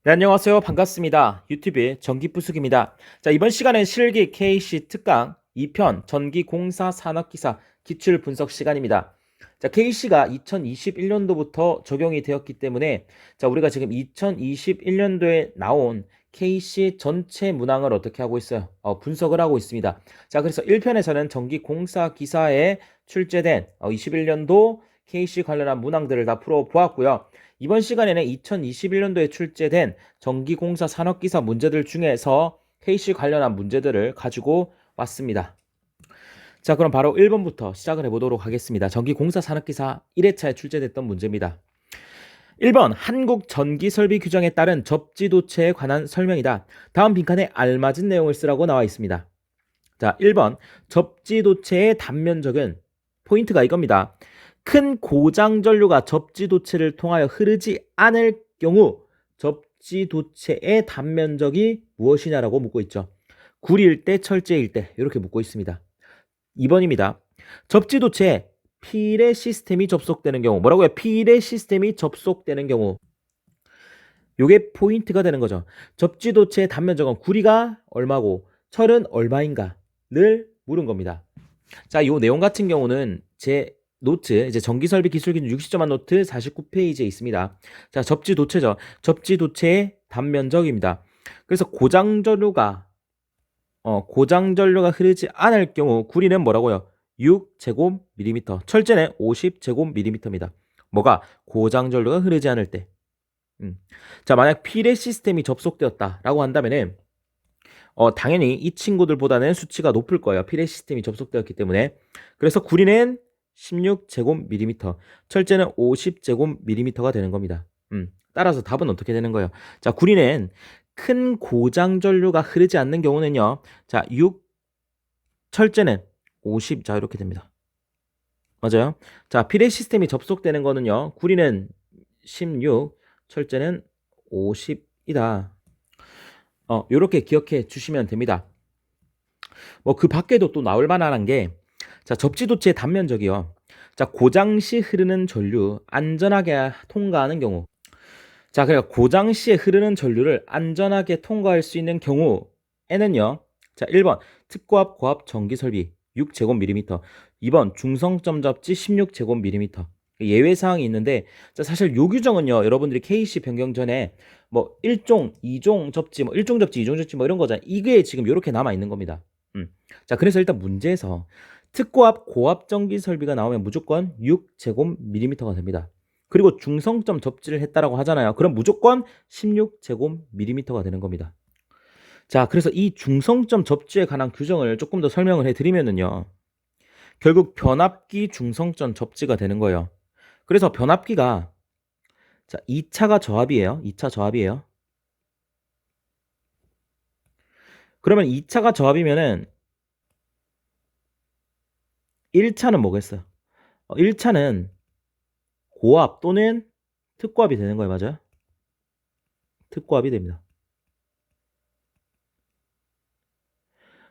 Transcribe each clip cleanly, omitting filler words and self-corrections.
네, 안녕하세요. 반갑습니다. 유튜브의 전기부숙입니다. 자, 이번 시간은 실기 KC 특강 2편 전기공사 산업기사 기출 분석 시간입니다. 자, KC가 2021년도부터 적용이 되었기 때문에 자, 우리가 지금 2021년도에 나온 KC 전체 문항을 어떻게 하고 있어요? 분석을 하고 있습니다. 자, 그래서 1편에서는 전기공사 기사에 출제된 21년도 KC 관련한 문항들을 다 풀어보았고요. 이번 시간에는 2021년도에 출제된 전기공사 산업기사 문제들 중에서 KC 관련한 문제들을 가지고 왔습니다. 자, 그럼 바로 1번부터 시작을 해보도록 하겠습니다. 전기공사 산업기사 1회차에 출제됐던 문제입니다. 1번 한국전기설비 규정에 따른 접지도체에 관한 설명이다. 다음 빈칸에 알맞은 내용을 쓰라고 나와 있습니다. 자, 1번 접지도체의 단면적은 포인트가 이겁니다. 큰 고장전류가 접지도체를 통하여 흐르지 않을 경우 접지도체의 단면적이 무엇이냐라고 묻고 있죠. 구리일 때, 철제일 때 이렇게 묻고 있습니다. 2번입니다. 접지도체에 필의 시스템이 접속되는 경우 뭐라고요? 필의 시스템이 접속되는 경우 요게 포인트가 되는 거죠. 접지도체의 단면적은 구리가 얼마고 철은 얼마인가를 물은 겁니다. 자, 요 내용 같은 경우는 제 노트, 이제 전기설비 기술기준 60점만 노트 49페이지에 있습니다. 자, 접지도체죠. 접지도체의 단면적입니다. 그래서 고장전류가 흐르지 않을 경우 구리는 뭐라고요? 6제곱밀리미터, 철제는 50제곱밀리미터입니다. 뭐가? 고장전류가 흐르지 않을 때. 자, 만약 필의 시스템이 접속되었다라고 한다면은 당연히 이 친구들보다는 수치가 높을 거예요. 필의 시스템이 접속되었기 때문에. 그래서 구리는 16제곱밀리미터, 철제는 50제곱밀리미터가 되는 겁니다. 따라서 답은 어떻게 되는 거예요? 자, 구리는 큰 고장 전류가 흐르지 않는 경우는요. 자, 6, 철제는 50, 자, 이렇게 됩니다. 맞아요? 자, 필의 시스템이 접속되는 거는요. 구리는 16, 철제는 50이다. 요렇게 기억해 주시면 됩니다. 뭐 그 밖에도 또 나올 만한 게, 자, 접지도체의 단면적이요. 자, 고장 시 흐르는 전류 안전하게 통과하는 경우. 자, 그러니까 고장 시에 흐르는 전류를 안전하게 통과할 수 있는 경우에는요. 자, 1번 특고압 고압 전기 설비 6제곱밀리미터. 2번 중성점 접지 16제곱밀리미터. 예외 사항이 있는데, 자, 사실 요 규정은요. 여러분들이 KC 변경 전에 뭐 1종, 2종 접지, 뭐 1종 접지, 2종 접지 뭐 이런 거잖아요. 이게 지금 이렇게 남아 있는 겁니다. 자, 그래서 일단 문제에서 특고압 고압 전기 설비가 나오면 무조건 6제곱밀리미터가 됩니다. 그리고 중성점 접지를 했다라고 하잖아요. 그럼 무조건 16제곱밀리미터가 되는 겁니다. 자, 그래서 이 중성점 접지에 관한 규정을 조금 더 설명을 해드리면은요. 결국 변압기 중성점 접지가 되는 거예요. 그래서 변압기가 자, 2차가 저압이에요. 2차 저압이에요. 그러면 2차가 저압이면은 1차는 뭐겠어요? 1차는 고압 또는 특고압이 되는 거예요. 맞아요? 특고압이 됩니다.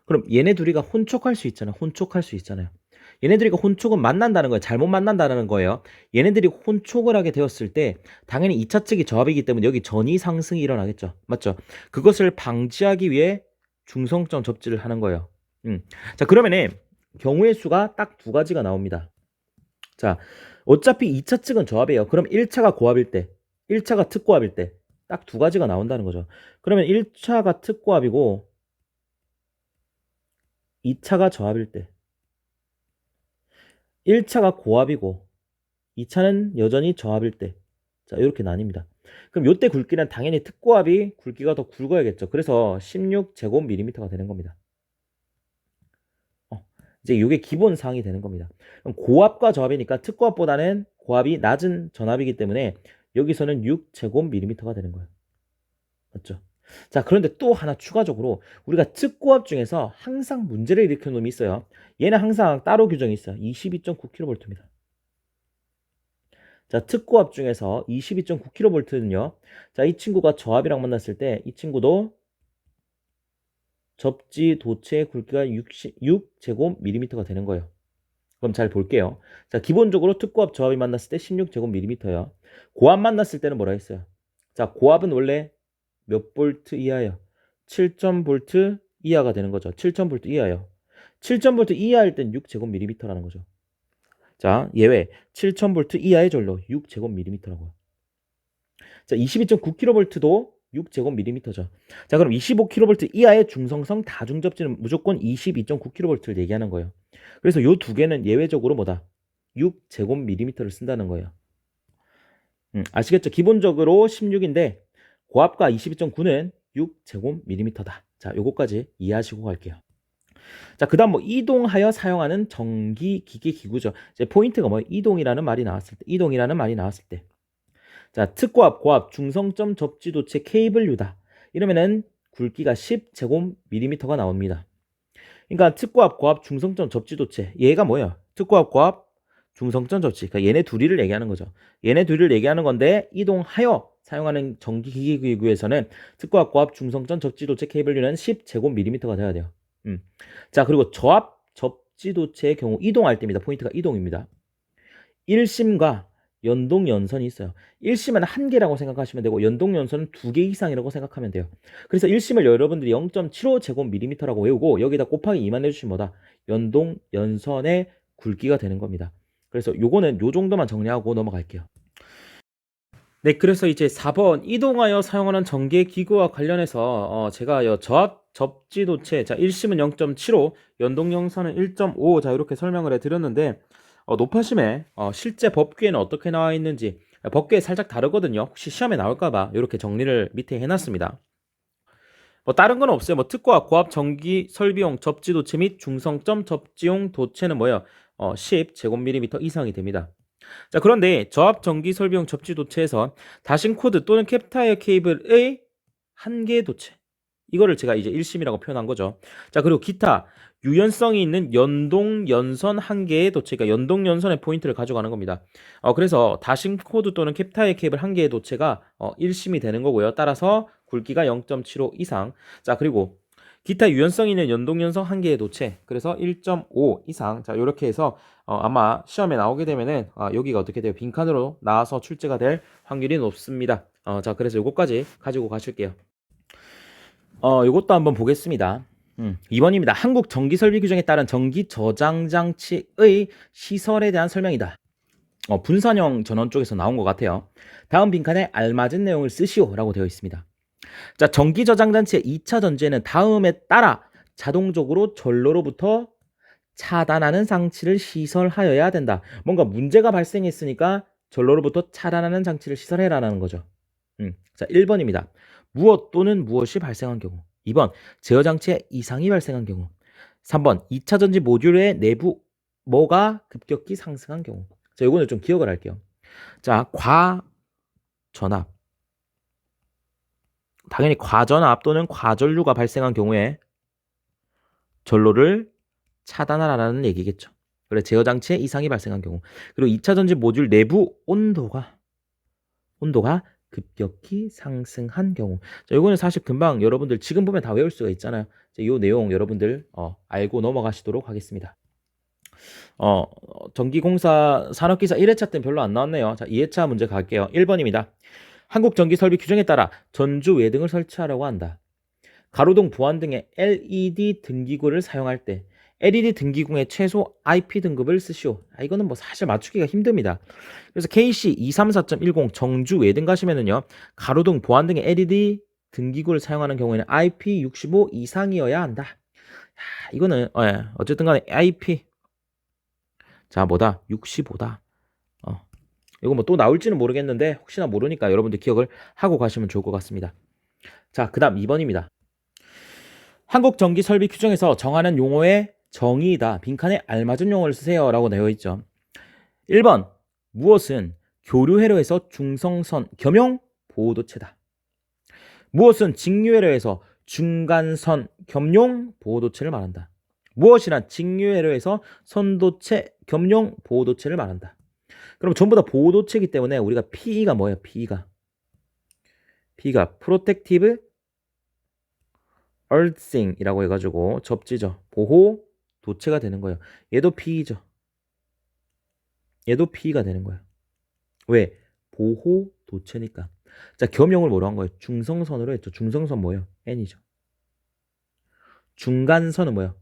그럼 얘네 둘이가 혼촉할 수 있잖아요. 혼촉할 수 있잖아요. 얘네들이 혼촉은 만난다는 거예요. 잘못 만난다는 거예요. 얘네들이 혼촉을 하게 되었을 때 당연히 2차 측이 저압이기 때문에 여기 전이 상승이 일어나겠죠. 맞죠? 그것을 방지하기 위해 중성점 접지를 하는 거예요. 자, 그러면은 경우의 수가 딱 두 가지가 나옵니다. 자, 어차피 2차 측은 저압이에요. 그럼 1차가 고압일 때, 1차가 특고압일 때 딱 두 가지가 나온다는 거죠. 그러면 1차가 특고압이고 2차가 저압일 때 1차가 고압이고 2차는 여전히 저압일 때 자, 이렇게 나뉩니다. 그럼 요때 굵기는 당연히 특고압이 굵기가 더 굵어야겠죠. 그래서 16제곱밀리미터가 되는 겁니다. 이제 이게 기본 사항이 되는 겁니다. 그럼 고압과 저압이니까 특고압보다는 고압이 낮은 전압이기 때문에 여기서는 6제곱밀리미터가 되는 거예요. 맞죠? 자, 그런데 또 하나 추가적으로 우리가 특고압 중에서 항상 문제를 일으키는 놈이 있어요. 얘는 항상 따로 규정이 있어요. 22.9kV입니다. 자, 특고압 중에서 22.9kV는요. 자, 이 친구가 저압이랑 만났을 때 이 친구도 접지 도체의 굵기가 6제곱밀리미터가 되는 거예요. 그럼 잘 볼게요. 자, 기본적으로 특고압 저압이 만났을 때 16제곱밀리미터예요. 고압 만났을 때는 뭐라 했어요? 자, 고압은 원래 몇 볼트 이하예요? 7,000V 이하가 되는 거죠. 7,000V 이하예요. 7,000V 이하일 땐 6제곱밀리미터라는 거죠. 자, 예외 7,000V 이하의 전로 6제곱밀리미터라고요. 자, 22.9kV도 6제곱밀리미터죠. 자, 그럼 25kV 이하의 중성성 다중접지는 무조건 22.9kV를 얘기하는 거예요. 그래서 이 두 개는 예외적으로 뭐다? 6제곱밀리미터를 쓴다는 거예요. 아시겠죠? 기본적으로 16인데 고압과 22.9는 6제곱밀리미터다. 자, 요거까지 이해하시고 갈게요. 자, 그 다음 뭐 이동하여 사용하는 전기 기기 기구죠. 이제 포인트가 뭐 이동이라는 말이 나왔을 때. 자, 특고압, 고압, 중성점 접지도체 케이블유다. 이러면은 굵기가 10제곱밀리미터가 나옵니다. 그러니까 특고압, 고압, 중성점 접지도체. 얘가 뭐예요? 특고압, 고압, 중성점 접지. 그러니까 얘네 둘이를 얘기하는 거죠. 얘네 둘이를 얘기하는 건데 이동하여 사용하는 전기기기 기구에서는 특고압, 고압, 중성점 접지도체 케이블유는 10제곱밀리미터가 돼야 돼요. 자, 그리고 저압 접지도체의 경우 이동할 때입니다. 포인트가 이동입니다. 1심과 연동 연선이 있어요. 1심은 한 개라고 생각하시면 되고 연동 연선은 2개 이상이라고 생각하면 돼요. 그래서 1심을 여러분들이 0.75제곱밀리미터라고 외우고 여기다 곱하기 2만 해주시면 뭐다? 연동 연선의 굵기가 되는 겁니다. 그래서 요거는 요 정도만 정리하고 넘어갈게요. 네, 그래서 이제 4번 이동하여 사용하는 전기 기구와 관련해서 제가 저압 접지도체 자 1심은 0.75 연동 연선은 1.5 자 이렇게 설명을 해드렸는데 높아심에 실제 법규에는 어떻게 나와 있는지 법규에 살짝 다르거든요. 혹시 시험에 나올까봐 이렇게 정리를 밑에 해놨습니다. 뭐 다른 건 없어요. 뭐 특고압, 고압 전기 설비용 접지도체 및 중성점 접지용 도체는 뭐예요? 10제곱밀리미터 이상이 됩니다. 자, 그런데 저압 전기 설비용 접지도체에서 다신 코드 또는 캡타이어 케이블의 한 개의 도체 이거를 제가 이제 1심이라고 표현한 거죠. 자, 그리고 기타 유연성이 있는 연동 연선 한 개의 도체, 그러니까 연동 연선의 포인트를 가져가는 겁니다. 그래서 다신 코드 또는 캡타이어 케이블 한 개의 도체가 1심이 되는 거고요. 따라서 굵기가 0.75 이상. 자, 그리고 기타 유연성 있는 연동 연선 한 개의 도체, 그래서 1.5 이상. 자, 이렇게 해서 아마 시험에 나오게 되면은 여기가 어떻게 돼요? 빈칸으로 나와서 출제가 될 확률이 높습니다. 자, 그래서 요거까지 가지고 가실게요. 요것도 한번 보겠습니다. 2번입니다. 한국 전기설비 규정에 따른 전기 저장 장치의 시설에 대한 설명이다. 분산형 전원 쪽에서 나온 것 같아요. 다음 빈칸에 알맞은 내용을 쓰시오 라고 되어 있습니다. 자, 전기 저장 장치의 2차 전지에는 다음에 따라 자동적으로 전로로부터 차단하는 장치를 시설하여야 된다. 뭔가 문제가 발생했으니까 전로로부터 차단하는 장치를 시설해라라는 거죠. 자, 1번입니다. 무엇 또는 무엇이 발생한 경우. 2번, 제어 장치에 이상이 발생한 경우. 3번, 2차 전지 모듈의 내부 뭐가 급격히 상승한 경우. 자, 이거는 좀 기억을 할게요. 자, 과전압. 당연히 과전압 또는 과전류가 발생한 경우에 전로를 차단하라는 얘기겠죠. 그래, 제어 장치에 이상이 발생한 경우. 그리고 2차 전지 모듈 내부 온도가 급격히 상승한 경우. 자, 이거는 사실 금방 여러분들 지금 보면 다 외울 수가 있잖아요. 이 내용 여러분들 알고 넘어가시도록 하겠습니다. 전기공사 산업기사 1회차 때는 별로 안 나왔네요. 자, 2회차 문제 갈게요. 1번입니다. 한국전기설비 규정에 따라 전주 외등을 설치하라고 한다. 가로등 보안 등의 LED 등기구를 사용할 때 LED 등기구의 최소 IP 등급을 쓰시오. 이거는 뭐 사실 맞추기가 힘듭니다. 그래서 KC 234.10 정주 외등 가시면은요, 가로등 보안 등의 LED 등기구를 사용하는 경우에는 IP 65 이상이어야 한다. 이거는 어쨌든 간에 IP 자 뭐다 65다. 이거 뭐 또 나올지는 모르겠는데 혹시나 모르니까 여러분들 기억을 하고 가시면 좋을 것 같습니다. 자, 그 다음 2번입니다. 한국전기설비 규정에서 정하는 용어의 정의이다. 빈칸에 알맞은 용어를 쓰세요 라고 되어 있죠. 1번 무엇은 교류회로에서 중성선 겸용 보호도체다. 무엇은 직류회로에서 중간선 겸용 보호도체를 말한다. 무엇이란 직류회로에서 선도체 겸용 보호도체를 말한다. 그럼 전부 다 보호도체이기 때문에 우리가 PE가 뭐예요? PE가 Protective Earthing이라고 해가지고 접지죠. 보호 도체가 되는 거예요. 얘도 PE죠. 얘도 PE가 되는 거예요. 왜? 보호 도체니까. 자, 겸용을 뭐로 한 거예요? 중성선으로 했죠. 중성선 뭐예요? N이죠. 중간선은 뭐예요?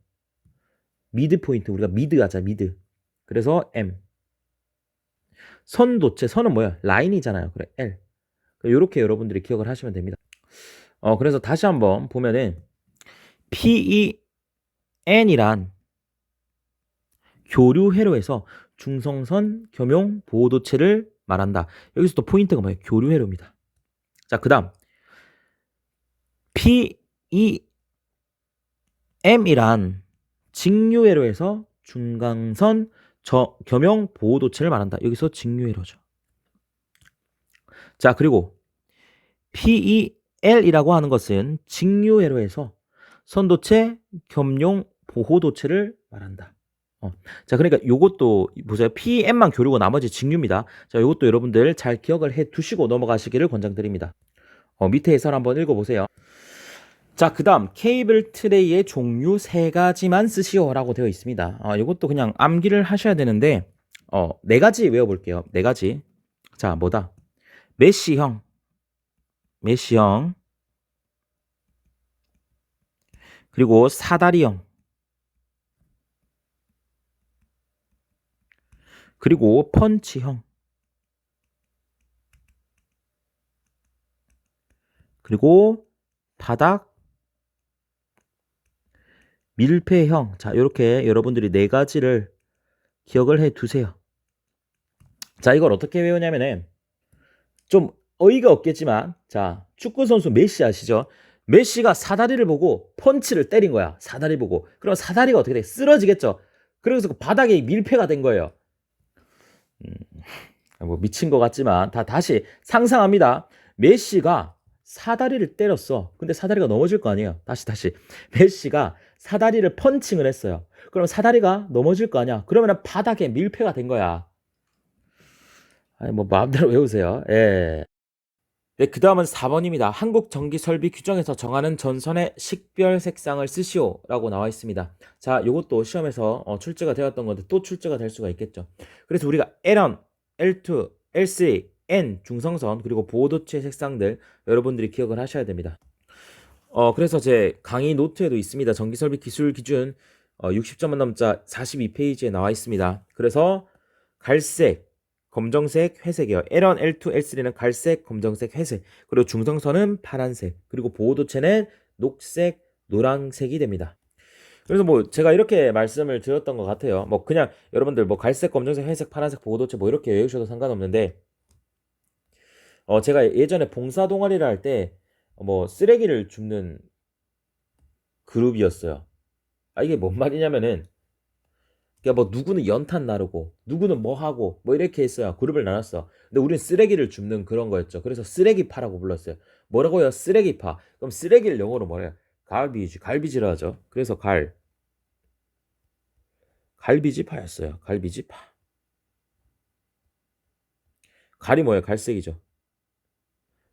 미드 포인트. 우리가 미드 하자, 미드. 그래서 M. 선도체, 선은 뭐예요? 라인이잖아요. 그래, L. 이렇게 여러분들이 기억을 하시면 됩니다. 그래서 다시 한번 보면은 PEN이란 교류 회로에서 중성선 겸용 보호도체를 말한다. 여기서 또 포인트가 뭐예요? 교류 회로입니다. 자, 그 다음 PEM이란 직류 회로에서 중간선 겸용 보호도체를 말한다. 여기서 직류 회로죠. 자, 그리고 PEL이라고 하는 것은 직류 회로에서 선도체 겸용 보호도체를 말한다. 자, 그러니까 요것도 보세요. PM만 교류고 나머지 직류입니다. 자, 요것도 여러분들 잘 기억을 해 두시고 넘어가시기를 권장드립니다. 밑에 해설 한번 읽어보세요. 자, 그 다음 케이블 트레이의 종류 3가지만 쓰시오 라고 되어 있습니다. 요것도 그냥 암기를 하셔야 되는데 4가지 외워볼게요. 4가지. 자, 뭐다? 메쉬형, 그리고 사다리형, 그리고 펀치형, 그리고 바닥 밀폐형. 자, 이렇게 여러분들이 4가지를 기억을 해 두세요. 자, 이걸 어떻게 외우냐면은 좀 어이가 없겠지만, 자, 축구 선수 메시 아시죠? 메시가 사다리를 보고 펀치를 때린 거야. 사다리 보고. 그럼 사다리가 어떻게 돼? 쓰러지겠죠. 그래서 그 바닥에 밀폐가 된 거예요. 뭐 미친 것 같지만 다시 상상합니다. 메시가 사다리를 때렸어. 근데 사다리가 넘어질 거 아니에요. 다시. 메시가 사다리를 펀칭을 했어요. 그럼 사다리가 넘어질 거 아니야. 그러면 바닥에 밀폐가 된 거야. 아니, 뭐 마음대로 외우세요. 예. 네, 그 다음은 4번입니다. 한국전기설비 규정에서 정하는 전선의 식별 색상을 쓰시오 라고 나와 있습니다. 자, 요것도 시험에서 출제가 되었던 건데 또 출제가 될 수가 있겠죠. 그래서 우리가 L1, L2, L3, N 중성선 그리고 보호도체 색상들 여러분들이 기억을 하셔야 됩니다. 그래서 제 강의 노트에도 있습니다. 전기설비 기술 기준 60점 만점자 42페이지에 나와 있습니다. 그래서 갈색, 검정색, 회색이요. L1, L2, L3는 갈색, 검정색, 회색. 그리고 중성선은 파란색. 그리고 보호도체는 녹색, 노란색이 됩니다. 그래서 뭐 제가 이렇게 말씀을 드렸던 것 같아요. 뭐 그냥 여러분들 뭐 갈색, 검정색, 회색, 파란색, 보호도체 뭐 이렇게 외우셔도 상관없는데 제가 예전에 봉사 동아리를 할 때 뭐 쓰레기를 줍는 그룹이었어요. 이게 뭔 말이냐면은 그러니까 뭐 누구는 연탄 나르고 누구는 뭐 하고 뭐 이렇게 했어요. 그룹을 나눴어. 근데 우리는 쓰레기를 줍는 그런 거였죠. 그래서 쓰레기파라고 불렀어요. 뭐라고요? 쓰레기파. 그럼 쓰레기를 영어로 뭐래요? 갈비지라 하죠. 그래서 갈비지파였어요. 갈비지파. 갈이 뭐예요? 갈색이죠.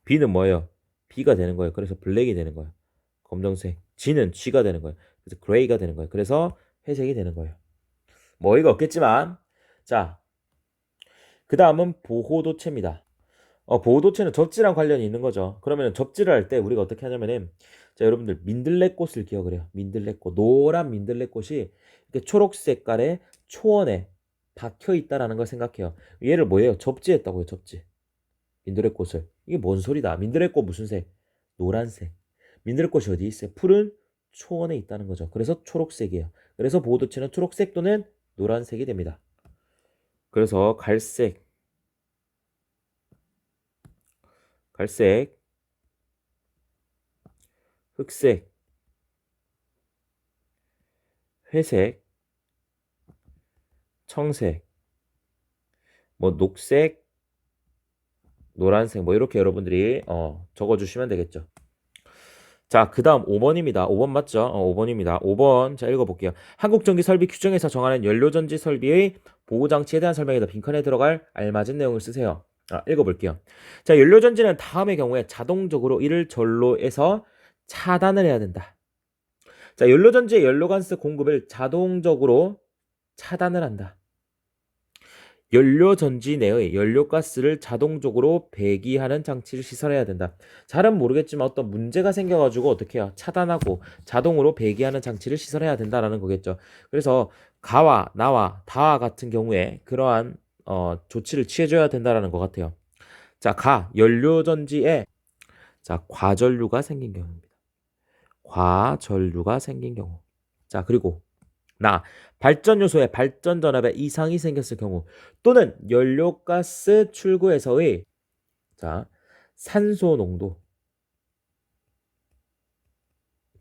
비는 뭐예요? 비가 되는 거예요. 그래서 블랙이 되는 거예요. 검정색. 지는 G가 되는 거예요. 그래서 그레이가 되는 거예요. 그래서 회색이 되는 거예요. 뭐 어이가 없겠지만 자, 그 다음은 보호도체입니다. 보호도체는 접지랑 관련이 있는 거죠. 그러면 접지를 할 때 우리가 어떻게 하냐면은 자, 여러분들 민들레꽃을 기억을 해요. 민들레꽃, 노란 민들레꽃이 이렇게 초록 색깔의 초원에 박혀 있다라는 걸 생각해요. 얘를 뭐예요? 접지했다고요. 접지. 민들레꽃을. 이게 뭔 소리다. 민들레꽃 무슨 색? 노란색. 민들레꽃이 어디 있어요? 푸른 초원에 있다는 거죠. 그래서 초록색이에요. 그래서 보호도체는 초록색 또는 노란색이 됩니다. 그래서 갈색, 흑색, 회색, 청색, 뭐 녹색, 노란색 뭐 이렇게 여러분들이 적어주시면 되겠죠. 자, 그 다음 5번입니다. 5번 맞죠? 5번입니다. 5번 자 읽어볼게요. 한국전기설비 규정에서 정하는 연료전지 설비의 보호장치에 대한 설명에다 빈칸에 들어갈 알맞은 내용을 쓰세요. 읽어볼게요. 자, 연료전지는 다음의 경우에 자동적으로 이를 전로에서 차단을 해야 된다. 자, 연료전지의 연료관스 공급을 자동적으로 차단을 한다. 연료전지 내의 연료가스를 자동적으로 배기하는 장치를 시설해야 된다. 잘은 모르겠지만 어떤 문제가 생겨가지고 어떻게 해요? 차단하고 자동으로 배기하는 장치를 시설해야 된다라는 거겠죠. 그래서 가와 나와 다와 같은 경우에 그러한 조치를 취해줘야 된다라는 것 같아요. 자, 연료전지에 자, 과전류가 생긴 경우입니다. 과전류가 생긴 경우. 자, 그리고 발전 요소에 발전 전압에 이상이 생겼을 경우 또는 연료가스 출구에서의 자, 산소 농도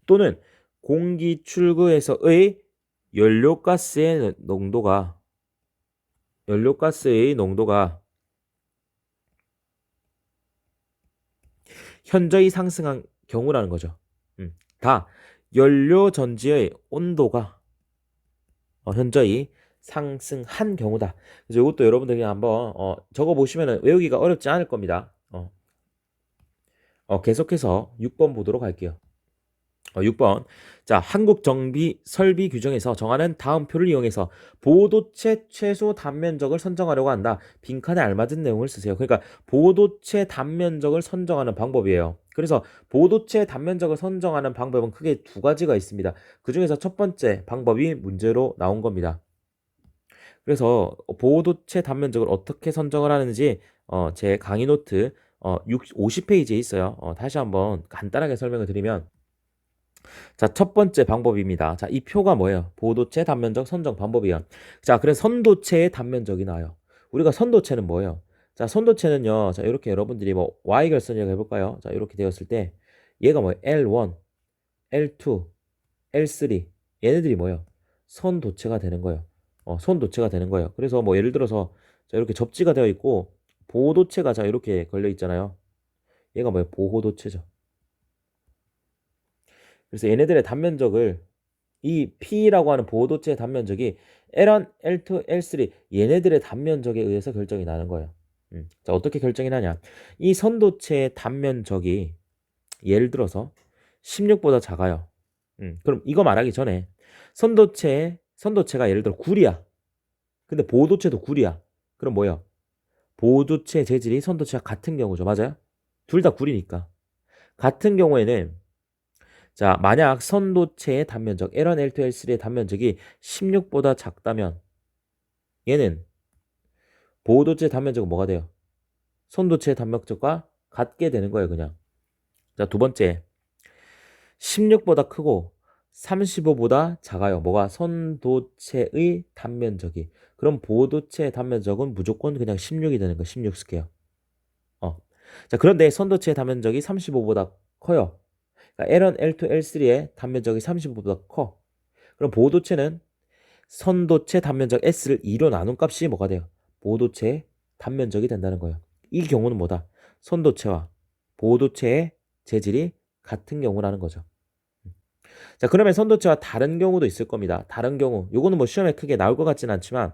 또는 공기 출구에서의 연료가스의 농도가 현저히 상승한 경우라는 거죠. 다 연료 전지의 온도가 현저히 상승한 경우다. 그래서 이것도 여러분들이 한번 적어 보시면 외우기가 어렵지 않을 겁니다. 계속해서 6번 보도록 할게요. 6번. 자, 한국 정비 설비 규정에서 정하는 다음 표를 이용해서 보도체 최소 단면적을 선정하려고 한다. 빈칸에 알맞은 내용을 쓰세요. 그러니까 보도체 단면적을 선정하는 방법이에요. 그래서 보도체 단면적을 선정하는 방법은 크게 두 가지가 있습니다. 그 중에서 첫 번째 방법이 문제로 나온 겁니다. 그래서 보도체 단면적을 어떻게 선정을 하는지 제 강의 노트 50페이지에 있어요. 다시 한번 간단하게 설명을 드리면 자, 첫 번째 방법입니다. 자, 이 표가 뭐예요? 보도체 단면적 선정 방법이에요. 자, 그래서 선도체의 단면적이 나와요. 우리가 선도체는 뭐예요? 자, 선도체는요. 자, 이렇게 여러분들이 뭐 Y결선이라고 해볼까요? 자, 이렇게 되었을 때 얘가 뭐예요? L1, L2, L3 얘네들이 뭐예요? 선도체가 되는 거예요. 선도체가 되는 거예요. 그래서 뭐 예를 들어서 자, 이렇게 접지가 되어 있고 보도체가 자, 이렇게 걸려 있잖아요. 얘가 뭐예요? 보호도체죠. 그래서 얘네들의 단면적을 이 P라고 하는 보호도체의 단면적이 L1, L2, L3 얘네들의 단면적에 의해서 결정이 나는 거예요. 자, 어떻게 결정이 나냐? 이 선도체의 단면적이 예를 들어서 16보다 작아요. 그럼 이거 말하기 전에 선도체가 예를 들어 굴이야. 근데 보호도체도 굴이야. 그럼 뭐야? 보호도체 재질이 선도체와 같은 경우죠. 맞아요? 둘 다 굴이니까. 같은 경우에는 자, 만약 선도체의 단면적 L1, L2, L3의 단면적이 16보다 작다면 얘는 보호도체 단면적은 뭐가 돼요? 선도체의 단면적과 같게 되는 거예요, 그냥. 자, 두 번째. 16보다 크고 35보다 작아요. 뭐가? 선도체의 단면적이. 그럼 보호도체의 단면적은 무조건 그냥 16이 되는 거예요. 16 스퀘어. 자, 그런데 선도체의 단면적이 35보다 커요. 그러니까 L1, L2, L3의 단면적이 35보다 커. 그럼 보호도체는 선도체 단면적 S를 2로 나눈 값이 뭐가 돼요? 보호도체의 단면적이 된다는 거예요. 이 경우는 뭐다? 선도체와 보호도체의 재질이 같은 경우라는 거죠. 자, 그러면 선도체와 다른 경우도 있을 겁니다. 다른 경우. 요거는 뭐 시험에 크게 나올 것 같지는 않지만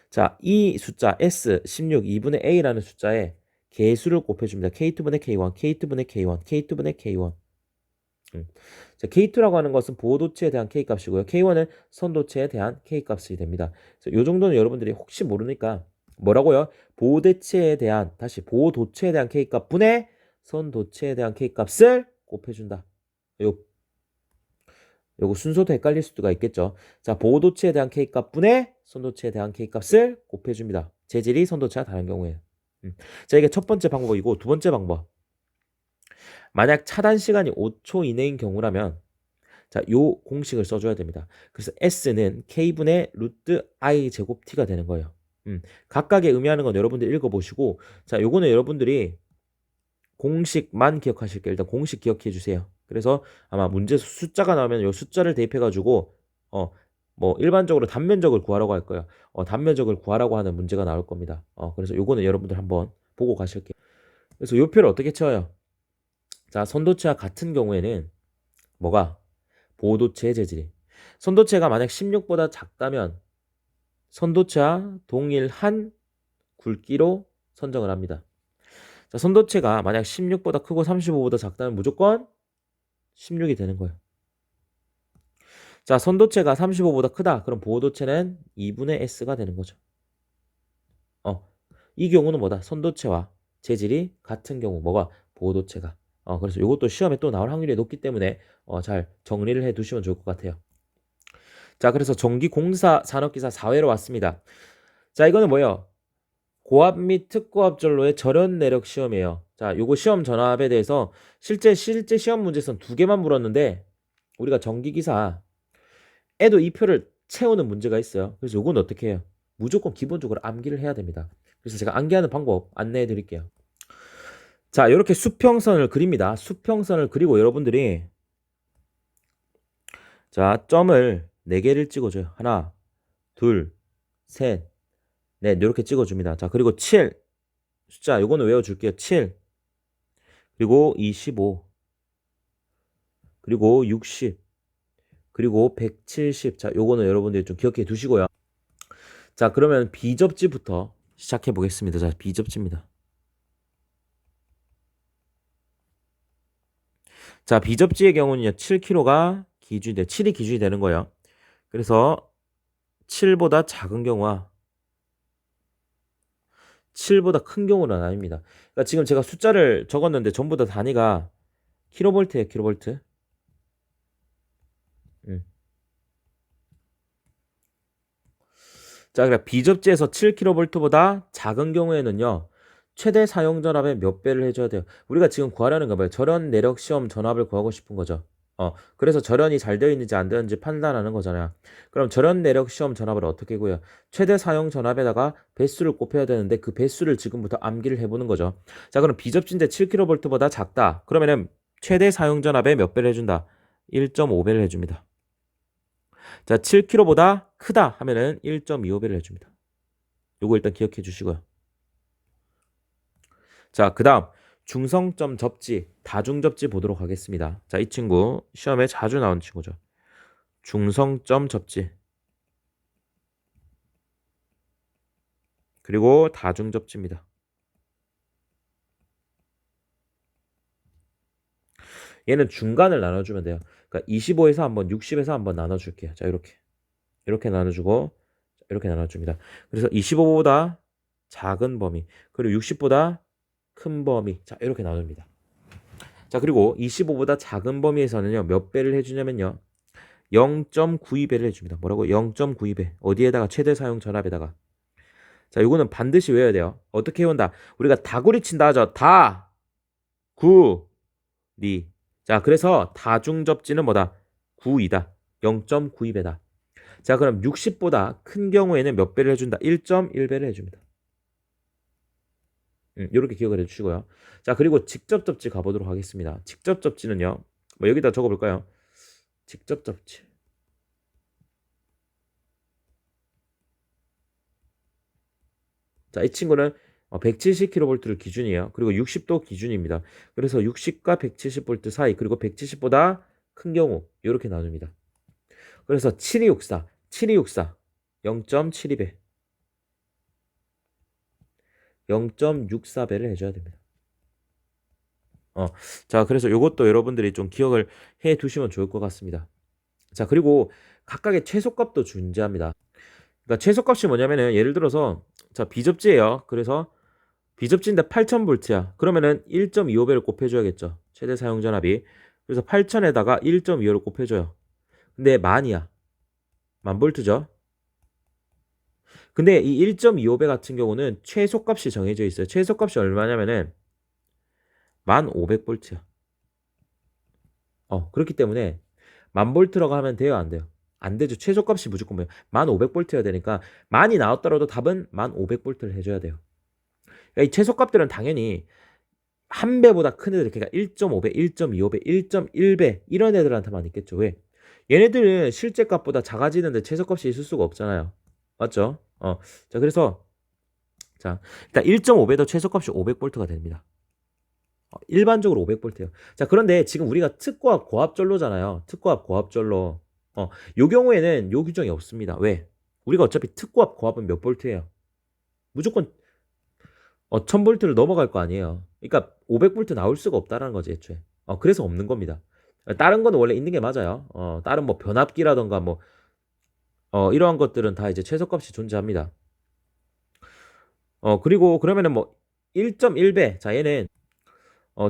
자, 이 숫자 S 16 2분의 A라는 숫자에 개수를 곱해줍니다. K2분의 K1, K2분의 K1, K2분의 K1. 자, K2라고 하는 것은 보호도체에 대한 K값이고요. K1은 선도체에 대한 K값이 됩니다. 그래서 이 정도는 여러분들이 혹시 모르니까 뭐라고요? 보호도체에 대한 K값 분의 선도체에 대한 K값을 곱해준다. 요, 요거 순서도 헷갈릴 수가 있겠죠. 자, 보호도체에 대한 K값 분의 선도체에 대한 K값을 곱해줍니다. 재질이 선도체와 다른 경우에. 자, 이게 첫 번째 방법이고 두 번째 방법. 만약 차단 시간이 5초 이내인 경우라면 자, 요 공식을 써줘야 됩니다. 그래서 S는 K분의 루트 I 제곱 T가 되는 거예요. 각각의 의미하는 건 여러분들 읽어보시고 자, 요거는 여러분들이 공식만 기억하실게요. 일단 공식 기억해 주세요. 그래서 아마 문제 숫자가 나오면 요 숫자를 대입해가지고 뭐 일반적으로 단면적을 구하라고 할 거예요. 단면적을 구하라고 하는 문제가 나올 겁니다. 그래서 요거는 여러분들 한번 보고 가실게요. 그래서 요 표를 어떻게 쳐요? 자, 선도체와 같은 경우에는 뭐가? 보도체의 재질이. 선도체가 만약 16보다 작다면 선도체와 동일한 굵기로 선정을 합니다. 자, 선도체가 만약 16보다 크고 35보다 작다면 무조건 16이 되는 거예요. 자, 선도체가 35보다 크다. 그럼 보호도체는 2분의 S가 되는 거죠. 이 경우는 뭐다? 선도체와 재질이 같은 경우 뭐가? 보도체가. 그래서 이것도 시험에 또 나올 확률이 높기 때문에 잘 정리를 해 두시면 좋을 것 같아요. 자, 그래서 전기공사 산업기사 4회로 왔습니다. 자, 이거는 뭐예요? 고압 및 특고압 전로의 절연 내력 시험이에요. 자, 요거 시험 전압에 대해서 실제 시험 문제선 2개만 물었는데 우리가 전기기사 에도 이 표를 채우는 문제가 있어요. 그래서 요건 어떻게 해요? 무조건 기본적으로 암기를 해야 됩니다. 그래서 제가 암기하는 방법 안내해 드릴게요. 자, 이렇게 수평선을 그립니다. 수평선을 그리고 여러분들이 자, 점을 4개를 찍어줘요. 하나, 둘, 셋, 넷 이렇게 찍어줍니다. 자, 그리고 7 숫자 요거는 외워줄게요. 7 그리고 25 그리고 60 그리고 170 자, 요거는 여러분들이 좀 기억해 두시고요. 자, 그러면 비접지부터 시작해 보겠습니다. 자, 비접지입니다. 자, 비접지의 경우는요, 7kg가 기준이 7이 기준이 되는 거예요. 그래서 7보다 작은 경우와 7보다 큰 경우는 아닙니다. 그러니까 지금 제가 숫자를 적었는데 전부 다 단위가 킬로볼트예요, 킬로볼트. 자, 그래 비접지에서 7kV보다 작은 경우에는요. 최대 사용 전압의 몇 배를 해줘야 돼요. 우리가 지금 구하려는 거 뭐예요? 절연 내력 시험 전압을 구하고 싶은 거죠. 그래서 절연이 잘 되어 있는지 안 되는지 판단하는 거잖아요. 그럼 절연 내력 시험 전압을 어떻게 구해요? 최대 사용 전압에다가 배수를 곱해야 되는데 그 배수를 지금부터 암기를 해보는 거죠. 자, 그럼 비접지인데 7kV보다 작다. 그러면은 최대 사용 전압의 몇 배를 해준다? 1.5배를 해줍니다. 자, 7kg보다 크다 하면은 1.25배를 해줍니다. 요거 일단 기억해 주시고요. 자, 그 다음 중성점 접지, 다중접지 보도록 하겠습니다. 자, 이 친구 시험에 자주 나온 친구죠. 중성점 접지 그리고 다중접지입니다. 얘는 중간을 나눠주면 돼요. 그러니까 25에서 한번 60에서 한번 나눠줄게요. 자, 이렇게 나눠주고 이렇게 나눠줍니다. 그래서 25보다 작은 범위 그리고 60보다 큰 범위 자 이렇게 나눕니다. 자, 그리고 25보다 작은 범위에서는요 몇 배를 해주냐면요 0.92배를 해줍니다. 뭐라고? 0.92배 어디에다가? 최대 사용 전압에다가. 자, 요거는 반드시 외워야 돼요. 어떻게 외운다? 우리가 다구리 친다 하죠. 다, 구, 리. 자, 그래서 다중접지는 뭐다? 9이다. 0.92배다. 자, 그럼 60보다 큰 경우에는 몇 배를 해준다? 1.1배를 해줍니다. 이렇게 기억을 해주시고요. 자, 그리고 직접 접지 가보도록 하겠습니다. 직접 접지는요. 뭐 여기다 적어볼까요? 직접 접지. 자, 이 친구는 170kV를 기준이에요. 그리고 60도 기준입니다. 그래서 60과 170V 사이 그리고 170보다 큰 경우 이렇게 나눕니다. 그래서 7264, 7264 0.72배 0.64배를 해줘야 됩니다. 자, 그래서 이것도 여러분들이 좀 기억을 해 두시면 좋을 것 같습니다. 자, 그리고 각각의 최소값도 존재합니다. 그러니까 최소값이 뭐냐면은 예를 들어서 자, 비접지예요. 그래서 비접지인데 8000V야. 그러면은 1.25배를 곱해줘야겠죠. 최대 사용 전압이. 그래서 8000에다가 1.25를 곱해줘요. 근데 만이야. 1000V죠. 근데 이 1.25배 같은 경우는 최소값이 정해져 있어요. 최소값이 얼마냐면은 1500V야. 그렇기 때문에 1000V라고 하면 돼요, 안 돼요? 안 되죠. 최소값이 무조건 뭐예요? 1500V여야 되니까 만이 나왔더라도 답은 1500V를 해줘야 돼요. 그러니까 이 최소값들은 당연히 한 배보다 큰 애들, 그러니까 1.5배, 1.25배, 1.1배 이런 애들한테만 있겠죠. 왜? 얘네들은 실제 값보다 작아지는데 최소값이 있을 수가 없잖아요. 맞죠? 자, 그래서 자, 일단 1.5배도 최소값이 500V가 됩니다. 일반적으로 500V예요. 자, 그런데 지금 우리가 특고압 고압전로잖아요. 특고압 고압전로. 요 경우에는 요 규정이 없습니다. 왜? 우리가 어차피 특고압 고압은 몇 볼트예요? 무조건 1000V를 넘어갈 거 아니에요. 그러니까 500V 나올 수가 없다라는 거지, 애초에. 그래서 없는 겁니다. 다른 거는 원래 있는 게 맞아요. 다른 뭐 변압기라던가 뭐 이러한 것들은 다 이제 최소값이 존재합니다. 그리고 그러면은 뭐 1.1배. 자, 얘는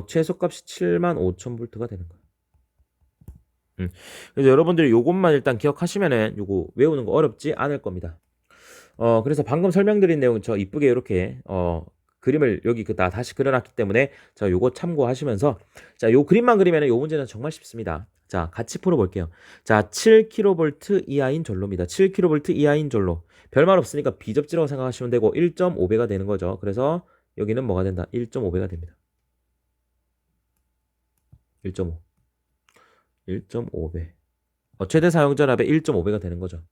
최소값이 75,000V가 되는 거야. 그래서 여러분들이 요것만 일단 기억하시면은 요거 외우는 거 어렵지 않을 겁니다. 그래서 방금 설명드린 내용 저 이쁘게 이렇게 그림을 여기 다시 그려놨기 때문에 자, 요거 참고하시면서 자, 요 그림만 그리면은 요 문제는 정말 쉽습니다. 자, 같이 풀어볼게요. 자, 7kV 이하인 전로입니다. 7kV 이하인 전로. 별말 없으니까 비접지라고 생각하시면 되고 1.5배가 되는 거죠. 그래서 여기는 뭐가 된다? 1.5배가 됩니다. 1.5. 1.5배. 최대 사용전압의 1.5배가 되는 거죠.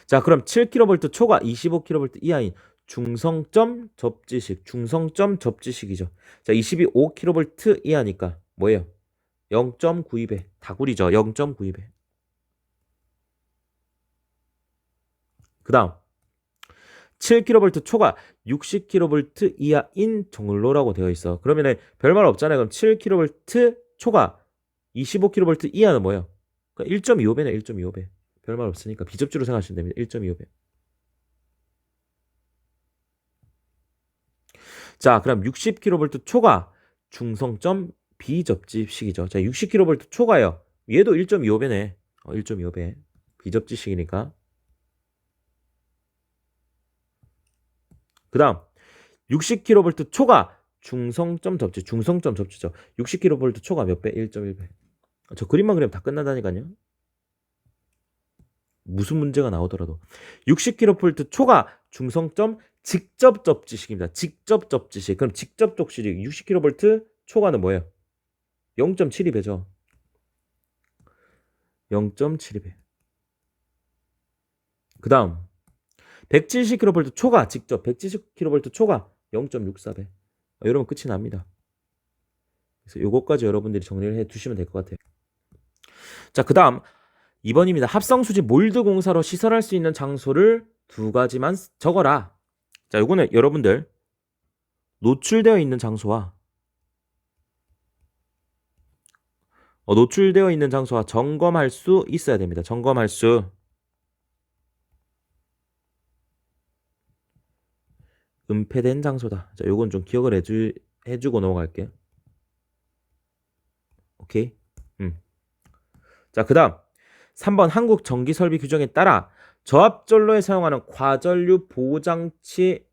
자, 그럼 7kV 초과 25kV 이하인 중성점 접지식이죠. 자, 25kV 이하니까 뭐예요? 0.92배. 다구리죠. 0.92배. 그 다음 7kV 초과 60kV 이하인 정로라고 되어 있어. 그러면은 별말 없잖아요. 그럼 7kV 초과 25kV 이하는 뭐예요? 그러니까 1.25배네. 1.25배. 별말 없으니까 비접지로 생각하시면 됩니다. 1.25배. 자, 그럼 60kV 초과 중성점 비접지식이죠. 자, 60kV 초과요. 얘도 1.25배네. 1.25배. 비접지식이니까. 그 다음 60kV 초과 중성점 접지죠. 60kV 초과 몇 배? 1.1배. 저 그림만 그리면 다 끝난다니까요. 무슨 문제가 나오더라도 60kV 초과 중성점 직접 접지식입니다. 직접 접지식. 그럼 직접 접지식 60kV 초과는 뭐예요? 0.72배죠. 0.72배. 그 다음 170kV 초과 직접 170kV 초과 0.64배. 이러면 끝이 납니다. 그래서 요것까지 여러분들이 정리를 해 두시면 될 것 같아요. 자, 그 다음 2번입니다. 합성수지 몰드 공사로 시설할 수 있는 장소를 두 가지만 적어라. 자, 요거는 여러분들 노출되어 있는 장소와 노출되어 있는 장소와 점검할 수 있어야 됩니다. 점검할 수. 은폐된 장소다. 자, 요건 좀 기억을 해주고 넘어갈게요. 오케이. 자, 그 다음 3번 한국 전기설비 규정에 따라 저압전로에 사용하는 과전류 보호장치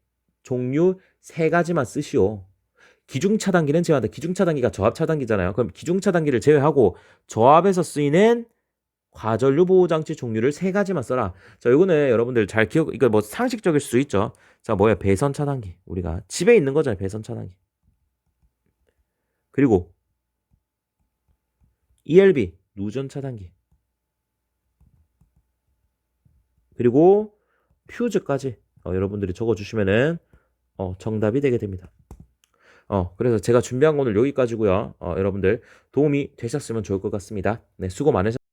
종류 3가지만 쓰시오. 기중차단기는 제외한다. 기중차단기가 저압차단기잖아요. 그럼 기중차단기를 제외하고 저압에서 쓰이는 과전류 보호장치 종류를 3가지만 써라. 자, 요거는 여러분들 잘 이거 뭐 상식적일 수 있죠. 자, 뭐야? 배선차단기. 우리가 집에 있는 거잖아요. 배선차단기. 그리고 ELB 누전차단기. 그리고 퓨즈까지 여러분들이 적어주시면은 정답이 되게 됩니다. 그래서 제가 준비한 건 오늘 여기까지고요. 여러분들 도움이 되셨으면 좋을 것 같습니다. 네, 수고 많으셨습니다.